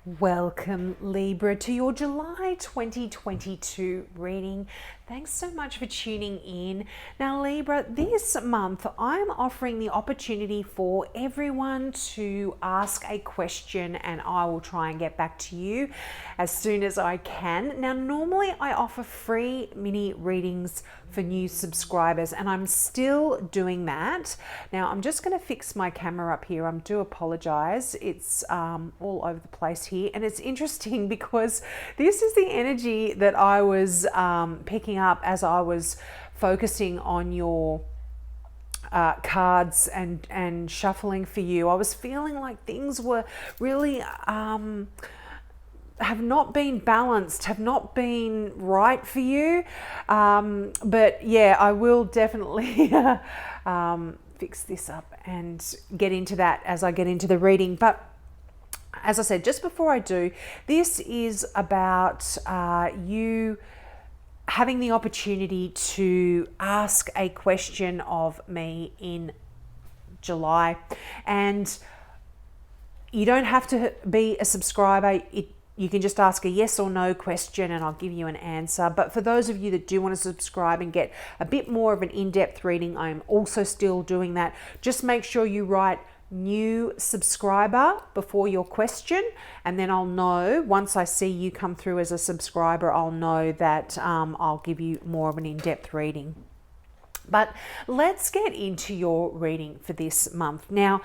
Welcome, Libra, to your July 2022 reading. Thanks so much for tuning in. Now, Libra, this month I'm offering the opportunity for everyone to ask a question and I will try and get back to you as soon as I can. Now, normally I offer free mini readings for new subscribers and I'm still doing that. Now, I'm just going to fix my camera up here. I do apologize. It's all over the place here, and it's interesting because this is the energy that I was picking up as I was focusing on your cards and shuffling for you. I was feeling like things were really have not been balanced, have not been right for you. But yeah, I will definitely fix this up and get into that as I get into the reading. But as I said, just before I do, this is about you having the opportunity to ask a question of me in July. And you don't have to be a subscriber. You can just ask a yes or no question and I'll give you an answer. But for those of you that do want to subscribe and get a bit more of an in-depth reading, I'm also still doing that. Just make sure you write new subscriber before your question, and then I'll know once I see you come through as a subscriber, I'll know that I'll give you more of an in-depth reading. But let's get into your reading for this month. Now,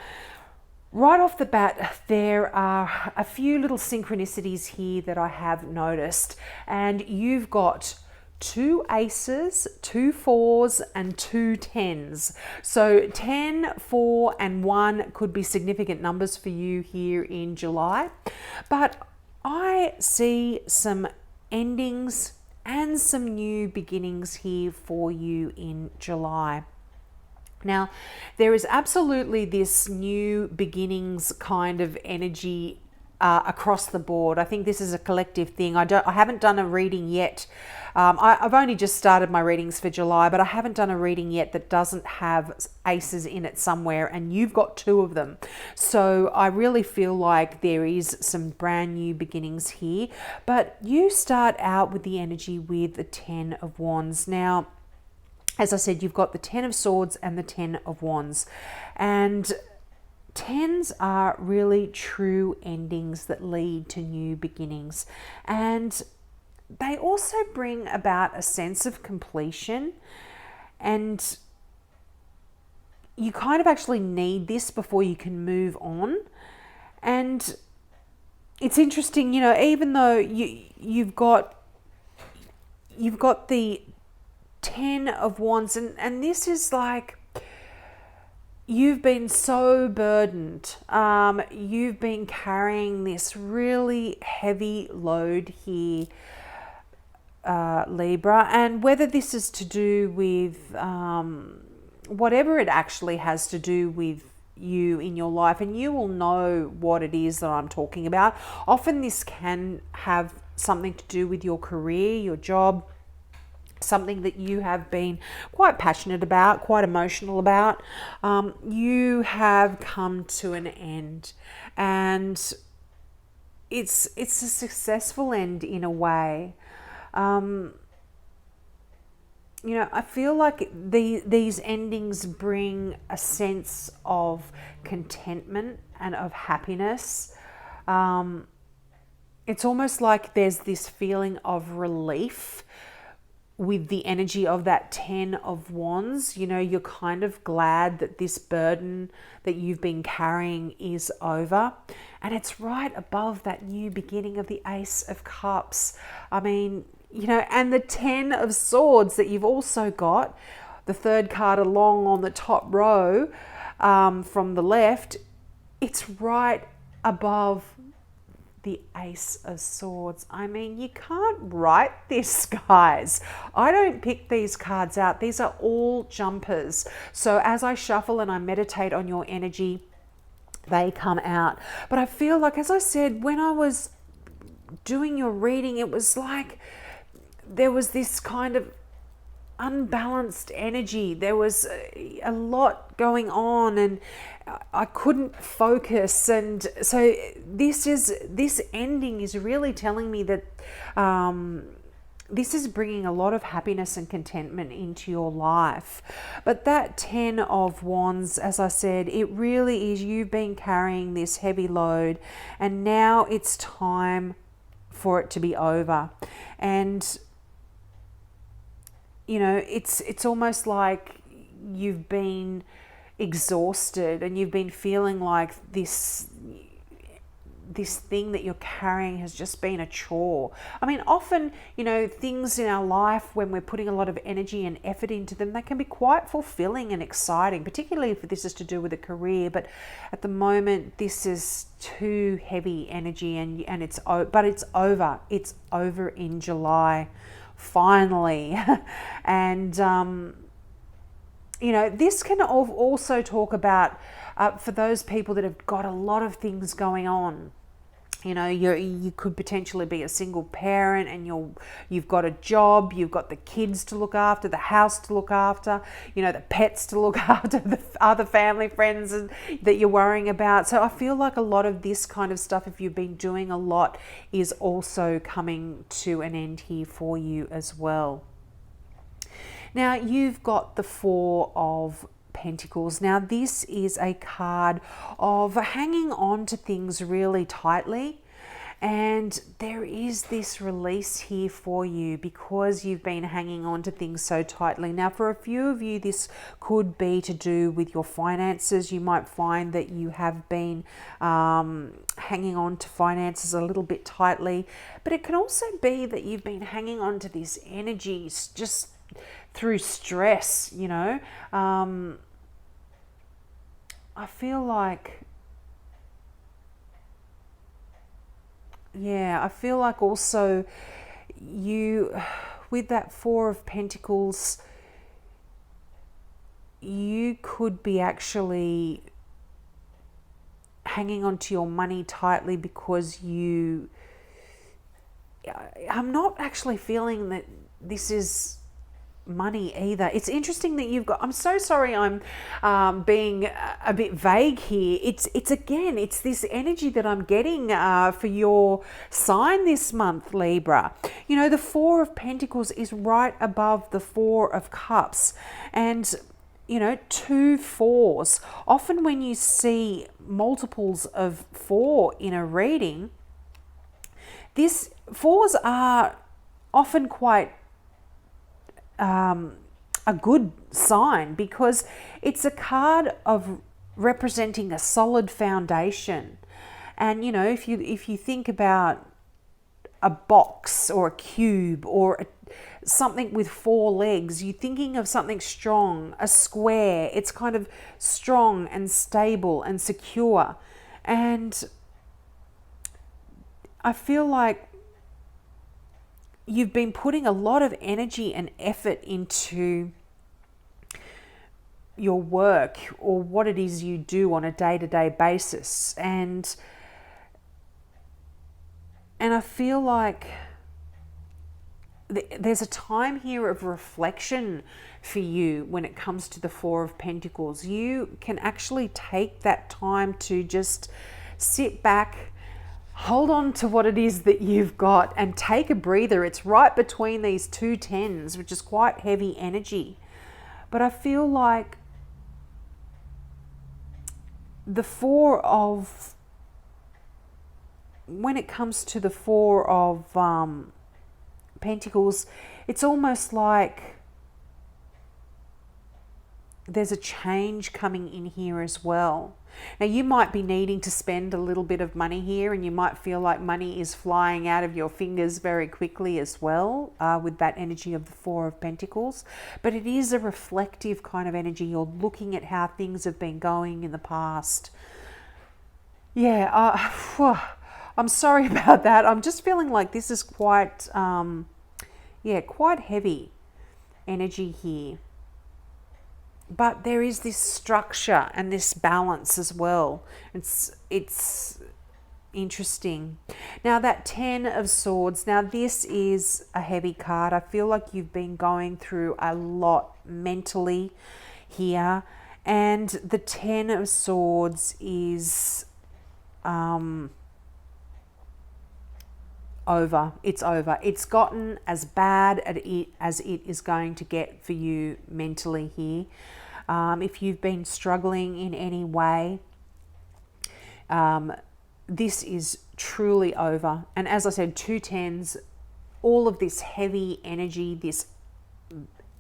right off the bat, there are a few little synchronicities here that I have noticed, and you've got 2 aces, 2 fours, and 2 tens. So 10, 4, and 1 could be significant numbers for you here in July. But I see some endings and some new beginnings here for you in July. Now, there is absolutely this new beginnings kind of energy across the board. I think this is a collective thing. I haven't done a reading yet. I've only just started my readings for July, but I haven't done a reading yet that doesn't have aces in it somewhere, and you've got 2 of them. So I really feel like there is some brand new beginnings here. But you start out with the energy with the 10 of Wands. Now, as I said, you've got the 10 of Swords and the 10 of Wands. And 10s are really true endings that lead to new beginnings. And they also bring about a sense of completion. And you kind of actually need this before you can move on. And it's interesting, you know, even though you've got the 10 of Wands, and this is like you've been so burdened. You've been carrying this really heavy load here, Libra, and whether this is to do with whatever it actually has to do with you in your life, and you will know what it is that I'm talking about. Often this can have something to do with your career, your job, something that you have been quite passionate about, quite emotional about. You have come to an end, and it's a successful end in a way. You know, I feel like these endings bring a sense of contentment and of happiness. It's almost like there's this feeling of relief with the energy of that 10 of Wands. You know, you're kind of glad that this burden that you've been carrying is over. And it's right above that new beginning of the Ace of Cups. I mean, you know, and the 10 of Swords that you've also got, the third card along on the top row from the left, it's right above the Ace of Swords. I mean, you can't write this, guys. I don't pick these cards out. These are all jumpers. So as I shuffle and I meditate on your energy, they come out. But I feel like, as I said, when I was doing your reading, it was like there was this kind of unbalanced energy. There was a lot going on, and I couldn't focus. And so this ending is really telling me that this is bringing a lot of happiness and contentment into your life. But that 10 of Wands, as I said, it really is, you've been carrying this heavy load, and now it's time for it to be over. And you know, it's almost like you've been exhausted, and you've been feeling like this thing that you're carrying has just been a chore. I mean, often, you know, things in our life, when we're putting a lot of energy and effort into them, they can be quite fulfilling and exciting, particularly if this is to do with a career. But at the moment, this is too heavy energy, and it's over. It's over in July, finally. And you know, this can also talk about for those people that have got a lot of things going on. You know, you could potentially be a single parent, and you've got a job, you've got the kids to look after, the house to look after, you know, the pets to look after, the other family friends that you're worrying about. So I feel like a lot of this kind of stuff, if you've been doing a lot, is also coming to an end here for you as well. Now you've got the Four of Pentacles. Now this is a card of hanging on to things really tightly, and there is this release here for you because you've been hanging on to things so tightly. Now for a few of you, this could be to do with your finances. You might find that you have been hanging on to finances a little bit tightly, but it can also be that you've been hanging on to this energy just through stress, you know. I feel like, I feel like also you, with that Four of Pentacles, you could be actually hanging on to your money tightly because I'm not actually feeling that this is money either. It's interesting that you've got, I'm so sorry I'm being a bit vague here. It's again, it's this energy that I'm getting for your sign this month, Libra. You know, the Four of Pentacles is right above the Four of Cups, and you know, 2 fours. Often when you see multiples of 4 in a reading, this fours are often quite a good sign, because it's a card of representing a solid foundation. And you know, if you think about a box or a cube or something with 4 legs, you're thinking of something strong. A square, it's kind of strong and stable and secure. And I feel like you've been putting a lot of energy and effort into your work or what it is you do on a day-to-day basis. And I feel like there's a time here of reflection for you when it comes to the Four of Pentacles. You can actually take that time to just sit back, hold on to what it is that you've got, and take a breather. It's right between these 2 tens, which is quite heavy energy. But I feel like the when it comes to the Four of Pentacles, it's almost like there's a change coming in here as well. Now you might be needing to spend a little bit of money here, and you might feel like money is flying out of your fingers very quickly as well, with that energy of the Four of Pentacles. But it is a reflective kind of energy. You're looking at how things have been going in the past. Yeah, I'm sorry about that. I'm just feeling like this is quite, quite heavy energy here. But there is this structure and this balance as well. It's Interesting. Now that 10 of Swords, now this is a heavy card. I feel like you've been going through a lot mentally here. And the 10 of Swords is over. It's over. It's gotten as bad as it is going to get for you mentally here. If you've been struggling in any way, this is truly over. And as I said, 2 tens, all of this heavy energy, this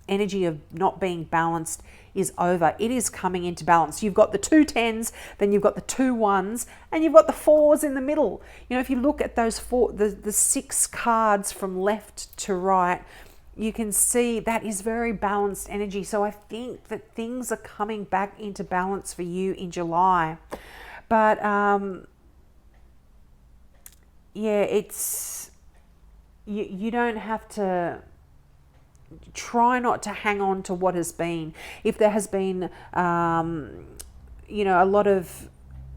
energy of not being balanced is over. It is coming into balance. You've got the 2 tens, then you've got the 2 ones, and you've got the 4s in the middle. You know, if you look at those the 6 cards from left to right, you can see that is very balanced energy. So I think that things are coming back into balance for you in July. But yeah, it's you don't have to try not to hang on to what has been. If there has been you know, a lot of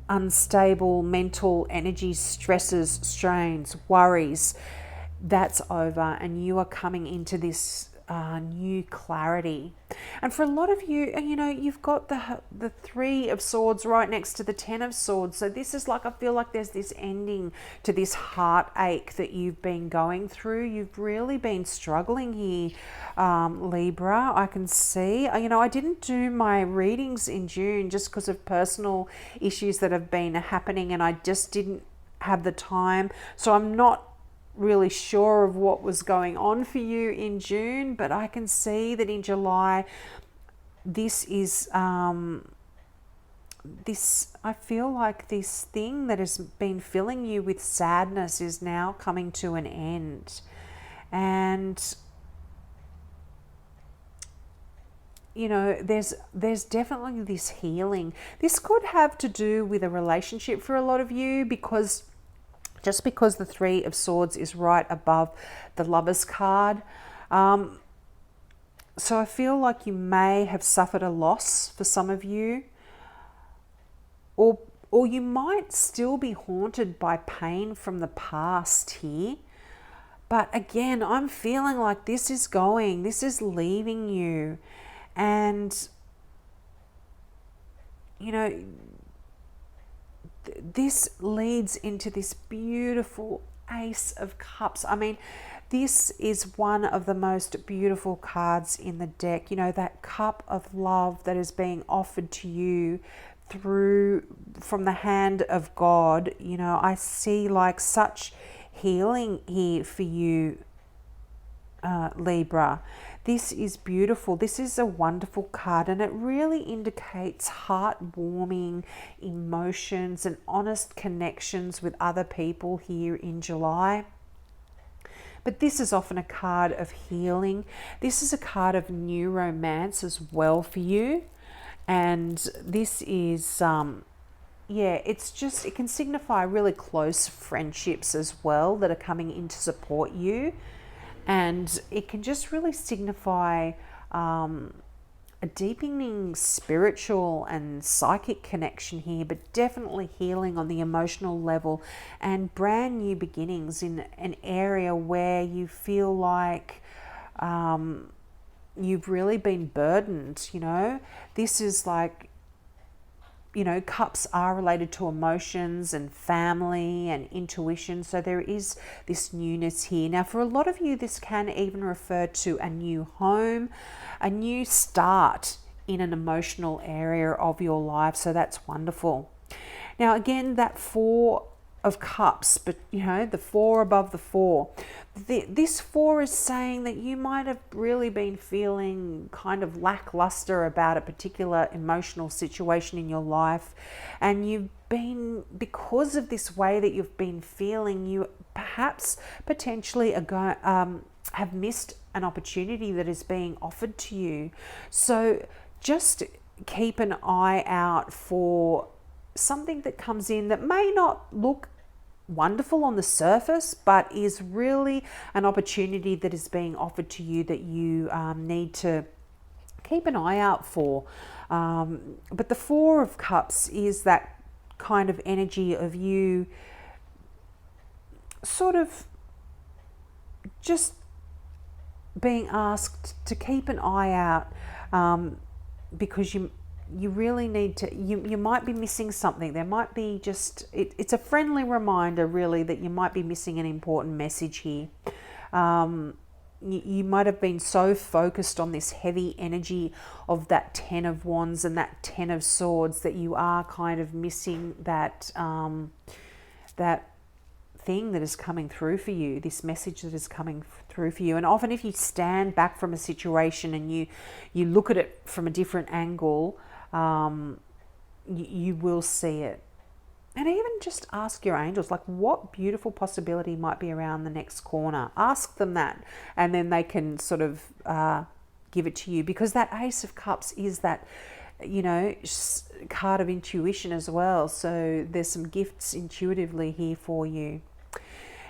unstable mental energy, stresses, strains, worries, that's over, and you are coming into this new clarity. And for a lot of you, you know, you've got the 3 of Swords right next to the 10 of Swords. So this is like, I feel like there's this ending to this heartache that you've been going through. You've really been struggling here, Libra. I can see, you know, I didn't do my readings in June just because of personal issues that have been happening, and I just didn't have the time. So I'm not really sure of what was going on for you in June, but I can see that in July, this is this, I feel like this thing that has been filling you with sadness is now coming to an end. And you know, there's definitely this healing. This could have to do with a relationship for a lot of you, because just because the 3 of Swords is right above the Lovers card. So I feel like you may have suffered a loss for some of you, or you might still be haunted by pain from the past here. But again, I'm feeling like this is leaving you. And, you know, this leads into this beautiful Ace of Cups. I mean, this is one of the most beautiful cards in the deck. You know, that cup of love that is being offered to you from the hand of God. You know, I see like such healing here for you, Libra. This is beautiful. This is a wonderful card, and it really indicates heartwarming emotions and honest connections with other people here in July. But this is often a card of healing. This is a card of new romance as well for you. And this is, yeah, it's just, it can signify really close friendships as well that are coming in to support you. And it can just really signify a deepening spiritual and psychic connection here, but definitely healing on the emotional level and brand new beginnings in an area where you feel like you've really been burdened. You know, this is like, you know, cups are related to emotions and family and intuition. So there is this newness here. Now, for a lot of you, this can even refer to a new home, a new start in an emotional area of your life. So that's wonderful. Now, again, that 4 of Cups, but you know, the 4 above the 4. This 4 is saying that you might have really been feeling kind of lackluster about a particular emotional situation in your life, and you've been, because of this way that you've been feeling, you perhaps potentially have missed an opportunity that is being offered to you. So just keep an eye out for something that comes in that may not look wonderful on the surface, but is really an opportunity that is being offered to you that you need to keep an eye out for. But the 4 of Cups is that kind of energy of you sort of just being asked to keep an eye out, because you really need to, you might be missing something. There might be just, it's a friendly reminder really that you might be missing an important message here. You might have been so focused on this heavy energy of that 10 of Wands and that 10 of Swords that you are kind of missing that that thing that is coming through for you, this message that is coming through for you. And often if you stand back from a situation and you look at it from a different angle, you will see it. And even just ask your angels, like, what beautiful possibility might be around the next corner. Ask them that, and then they can sort of give it to you, because that Ace of Cups is that, you know, card of intuition as well. So there's some gifts intuitively here for you.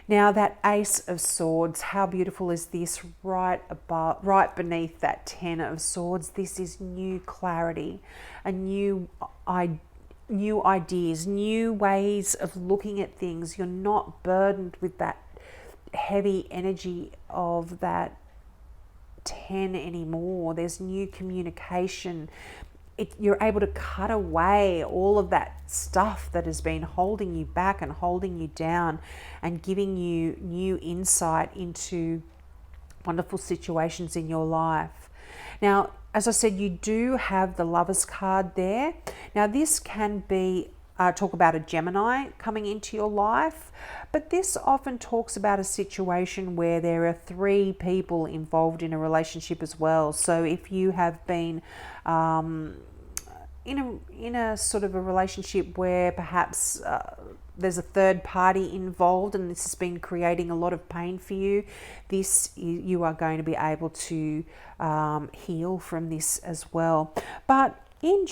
Now that Ace of Swords, how beautiful is this? Right above, right beneath that 10 of Swords, this is new clarity, a new ideas, new ways of looking at things. You're not burdened with that heavy energy of that 10 anymore. There's new communication. You're able to cut away all of that stuff that has been holding you back and holding you down, and giving you new insight into wonderful situations in your life. Now, as I said, you do have the Lovers card there. Now, this can be talk about a Gemini coming into your life, but this often talks about a situation where there are 3 people involved in a relationship as well. So if you have been in a sort of a relationship where perhaps there's a third party involved, and this has been creating a lot of pain for you, you are going to be able to heal from this as well. But in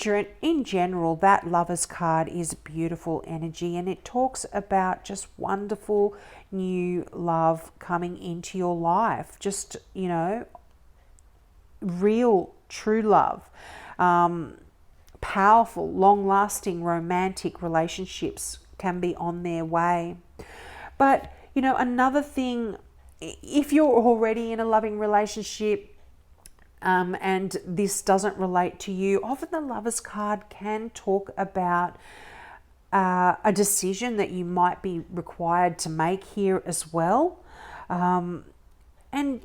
general, that Lovers card is beautiful energy, and it talks about just wonderful new love coming into your life. Just, you know, real, true love. Powerful, long-lasting, romantic relationships can be on their way. But, you know, another thing, if you're already in a loving relationship, and this doesn't relate to you, often the Lovers card can talk about a decision that you might be required to make here as well. And,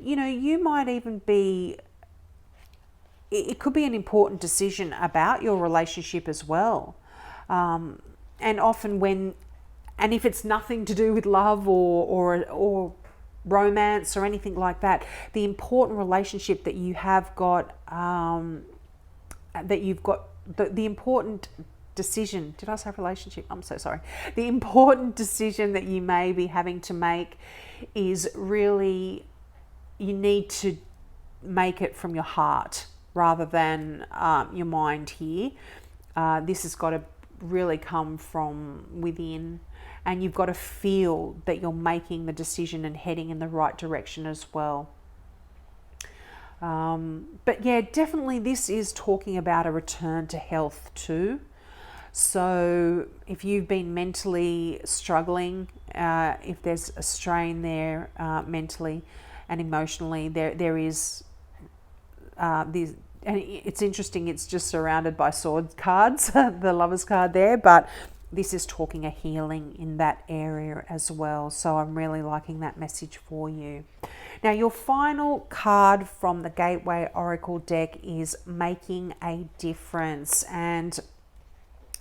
you know, you might even be, it could be an important decision about your relationship as well. And often if it's nothing to do with love or romance or anything like that, the important relationship that you have got, the important decision, did I say relationship? I'm so sorry. The important decision that you may be having to make is really, you need to make it from your heart rather than your mind here. This has got to really come from within, and you've got to feel that you're making the decision and heading in the right direction as well. But yeah, definitely this is talking about a return to health too. So if you've been mentally struggling, if there's a strain there mentally and emotionally, there is these. And it's interesting, it's just surrounded by sword cards, the Lovers card there, but this is talking a healing in that area as well. So I'm really liking that message for you. Now, your final card from the Gateway Oracle deck is Making a Difference. And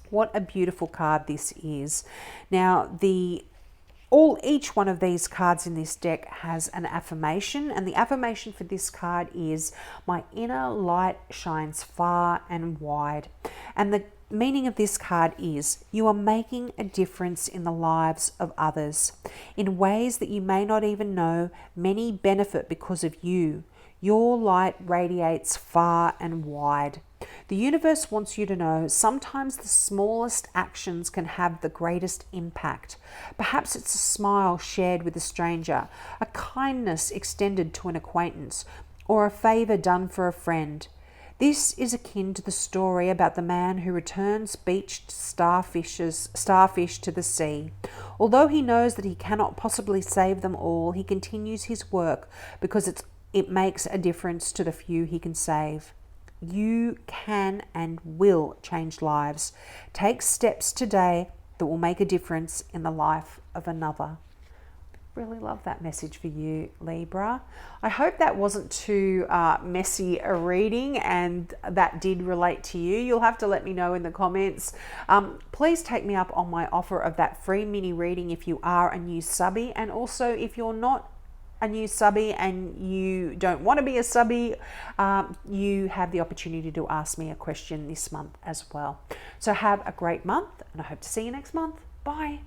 what a beautiful card this is. Now, each one of these cards in this deck has an affirmation, and the affirmation for this card is, my inner light shines far and wide. And the meaning of this card is, you are making a difference in the lives of others in ways that you may not even know. Many benefit because of you. Your light radiates far and wide. The universe wants you to know sometimes the smallest actions can have the greatest impact. Perhaps it's a smile shared with a stranger, a kindness extended to an acquaintance, or a favor done for a friend. This is akin to the story about the man who returns beached starfish to the sea. Although he knows that he cannot possibly save them all, he continues his work because it makes a difference to the few he can save. You can and will change lives. Take steps today that will make a difference in the life of another. Really love that message for you, Libra. I hope that wasn't too messy a reading and that did relate to you. You'll have to let me know in the comments. Please take me up on my offer of that free mini reading if you are a new subby, and also if you're not a new subby and you don't want to be a subby, you have the opportunity to ask me a question this month as well. So have a great month, and I hope to see you next month. Bye.